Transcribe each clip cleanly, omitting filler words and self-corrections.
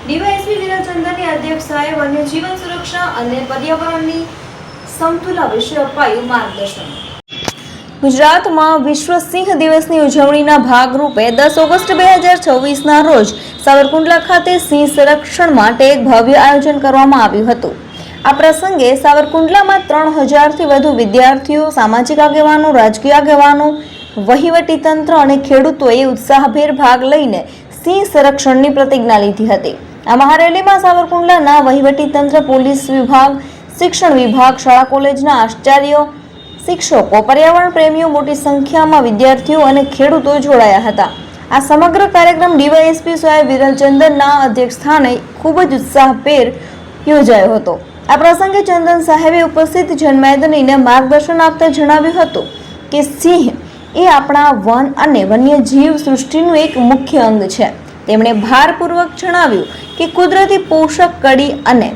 DYSP Viral ચંદરની અધ્યક્ષતાએ વન્યજીવન સુરક્ષા અને પર્યાવરણની સમતુલા વિશે અપાયું માર્ગદર્શન। ગુજરાતમાં વિશ્વ સિંહ દિવસની ઉજવણીના ભાગરૂપે 10 ઓગસ્ટ 2026ના રોજ સાવરકુંડલા ખાતે સિંહ સંરક્ષણ માટે એક ભવ્ય આયોજન કરવામાં આવ્યું હતું। આ પ્રસંગે સાવરકુંડલામાં 3000થી વધુ વિદ્યાર્થીઓ, સામાજિક આગેવાનો, રાજકીય આગેવાનો, વહીવટી તંત્ર અને ખેડૂતોએ ઉત્સાહભેર ભાગ લઈને સિંહ સંરક્ષણની પ્રતિજ્ઞા લીધી હતી। આ મહારેલીમાં સાવરકુંડલાના વહીવટી તંત્ર, પોલીસ વિભાગ, શિક્ષણ વિભાગ, શાળા કોલેજના આચાર્યો, શિક્ષકો, પર્યાવરણ પ્રેમીઓ, મોટી સંખ્યામાં વિદ્યાર્થીઓ અને ખેડૂતો જોડાયા હતા। આ સમગ્ર કાર્યક્રમ ડીવાયએસપી સાહેબ વિરલ ચંદનના અધ્યક્ષસ્થાને ખૂબ જ ઉત્સાહભેર યોજાયો હતો। આ પ્રસંગે ચંદન સાહેબે ઉપસ્થિત જનમેદનીને માર્ગદર્શન આપતા જણાવ્યું હતું કે સિંહ એ આપણા વન અને વન્યજીવ સૃષ્ટિનું એક મુખ્ય અંગ છે। તેમણે ભારપૂર્વક જણાવ્યું કે કુદરતી પોષક કડી અને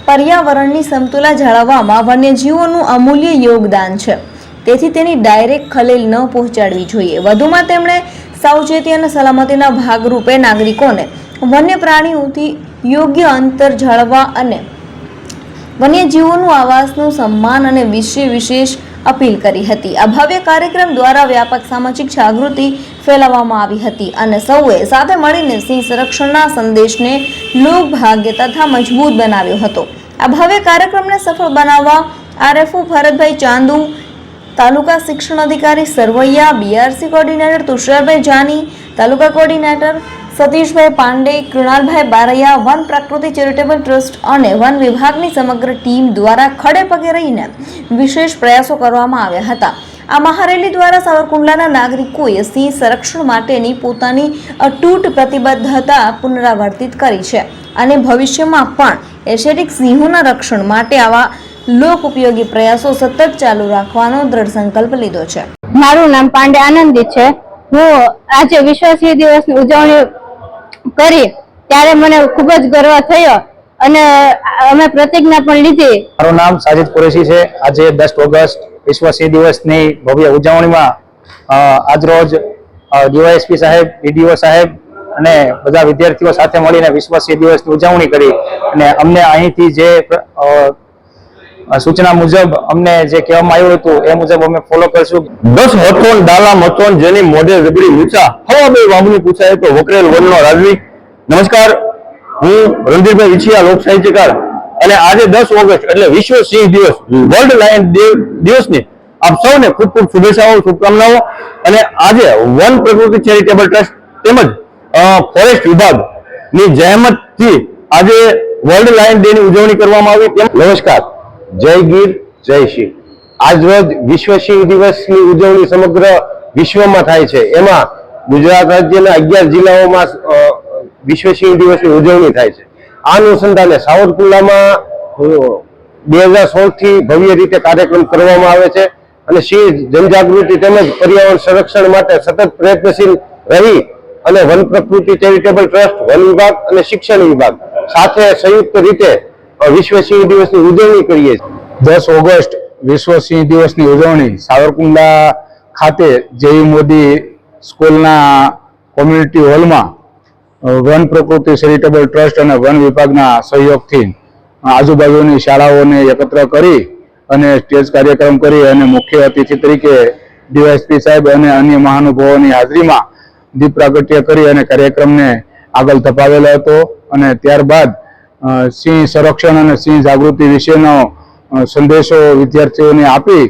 પર્યાવરણની સમતુલા જાળવવામાં વન્યજીવોનું અમૂલ્ય યોગદાન છે, તેથી તેની ડાયરેક્ટ ખલેલ ન પહોંચાડવી જોઈએ। વધુમાં તેમણે સાવચેતી અને સલામતીના ભાગરૂપે નાગરિકોને વન્ય પ્રાણીઓથી યોગ્ય અંતર જાળવવા અને વન્યજીવોનું આવાસનું સન્માન અને વિશેષ અપીલ કરી હતી। આ ભવ્ય કાર્યક્રમ દ્વારા વ્યાપક સામાજિક જાગૃતિ ફેલાવવામાં આવી હતી અને સૌએ સાથે મળીને સિંહ સંરક્ષણના સંદેશને લોકભાગ્ય તથા મજબૂત બનાવ્યો હતો। આ ભવ્ય કાર્યક્રમને સફળ બનાવવા આરએફઓ ભરતભાઈ ચાંદુ, તાલુકા શિક્ષણ અધિકારી સરવૈયા, બીઆરસી કોર્ડિનેટર તુષારભાઈ જાની, તાલુકા કોર્ડિનેટર સતીશભાઈ પાંડે, કૃણાલભાઈ બારૈયા, વન પ્રકૃતિ ચેરિટેબલ ટ્રસ્ટ અને વન વિભાગની સમગ્ર ટીમ દ્વારા ખડે પગે રહીને વિશેષ પ્રયાસો કરવામાં આવ્યા હતા। આ મહારેલી દ્વારા સાવરકુંડલાના નાગરિકોએ સિંહ સંરક્ષણ માટેની પોતાની અતૂટ પ્રતિબદ્ધતા પુનરાવર્તિત કરી છે અને ભવિષ્યમાં પણ એશિયાટિક સિંહોના રક્ષણ માટે આવા લોક ઉપયોગી પ્રયાસો સતત ચાલુ રાખવાનો દ્રઢ સંકલ્પ લીધો છે। મારું નામ પાંડે આનંદી છે। હું આજે વિશ્વ સિંહ દિવસની ઉજવણી કરી ત્યારે મને ખૂબ જ ગર્વ થયો અને અમે પ્રતિજ્ઞા પણ લીધી। મારું નામ સાજિદ કુરેશી છે। આજે 10 ઓગસ્ટ વિશ્વ સિંહ દિવસની ભવ્ય ઉજવણીમાં આજરોજ ડીવાયએસપી સાહેબ, ડીડીઓ સાહેબ અને બધા વિદ્યાર્થીઓ સાથે મળીને વિશ્વ સિંહ દિવસની ઉજવણી કરી અને અમને અહીંથી જે સૂચના મુજબ અમને જે કહેવામાં આવ્યું હતું એ મુજબ અમે ફોલો કરશું। 10 હથોન ડાલા મથોન જેની મોઢે રબડી ઊંચા હવા બે વામની પૂછાય તો વકરેલ વનનો રાજવી। નમસ્કાર, હું રણધીરભાઈ વિછિયા, લોક સાહિત્યકાર, અને આજે 10 ઓગસ્ટ એટલે વિશ્વ સિંહ દિવસ, વર્લ્ડ લાયન દિવસની આપ સૌને ખૂબ ખૂબ શુભેચ્છાઓ, શુભકામનાઓ। અને આજે વન પ્રકૃતિ ચેરિટેબલ ટ્રસ્ટ તેમજ ફોરેસ્ટ વિભાગની જહેમતથી આજે વર્લ્ડ લાયન ડે ની ઉજવણી કરવામાં આવી। નમસ્કાર, જય ગીર, જય સિંહ। આજ રોજ વિશ્વ સિંહ દિવસની ઉજવણી સમગ્ર વિશ્વમાં થાય છે। એમાં ગુજરાત રાજ્યના 11 જિલ્લાઓમાં વિશ્વ સિંહ દિવસની ઉજવણી થાય છે। આ અનુસંધાને સાવરકુંડલામાં 2016 થી ભવ્ય રીતે કાર્યક્રમ કરવામાં આવે છે અને સિંહ જનજાગૃતિ તેમજ પર્યાવરણ સંરક્ષણ માટે સતત પ્રયત્નશીલ રહી અને વન પ્રકૃતિ ચેરિટેબલ ટ્રસ્ટ, વન વિભાગ અને શિક્ષણ વિભાગ સાથે સંયુક્ત રીતે વિશ્વ સિંહ દિવસની ઉજવણી કરીએ છીએ। 10 ઓગસ્ટ વિશ્વ સિંહ દિવસની ઉજવણી સાવરકુંડલા ખાતે જેવી મોદી સ્કૂલના કોમ્યુનિટી હોલમાં વન પ્રકૃતિ ચેરિટેબલ ટ્રસ્ટ અને વન વિભાગના સહયોગથી આજુબાજુની શાળાઓને એકત્ર કરી અને સ્ટેજ કાર્યક્રમ કરી અને મુખ્ય અતિથિ તરીકે ડીવાયએસપી સાહેબ અને અન્ય મહાનુભાવોની હાજરીમાં દીપ પ્રાગટ્ય કરી અને કાર્યક્રમને આગળ ધપાવેલો હતો અને ત્યારબાદ સિંહ સંરક્ષણ અને સિંહ જાગૃતિ વિશેનો સંદેશો વિદ્યાર્થીઓને આપી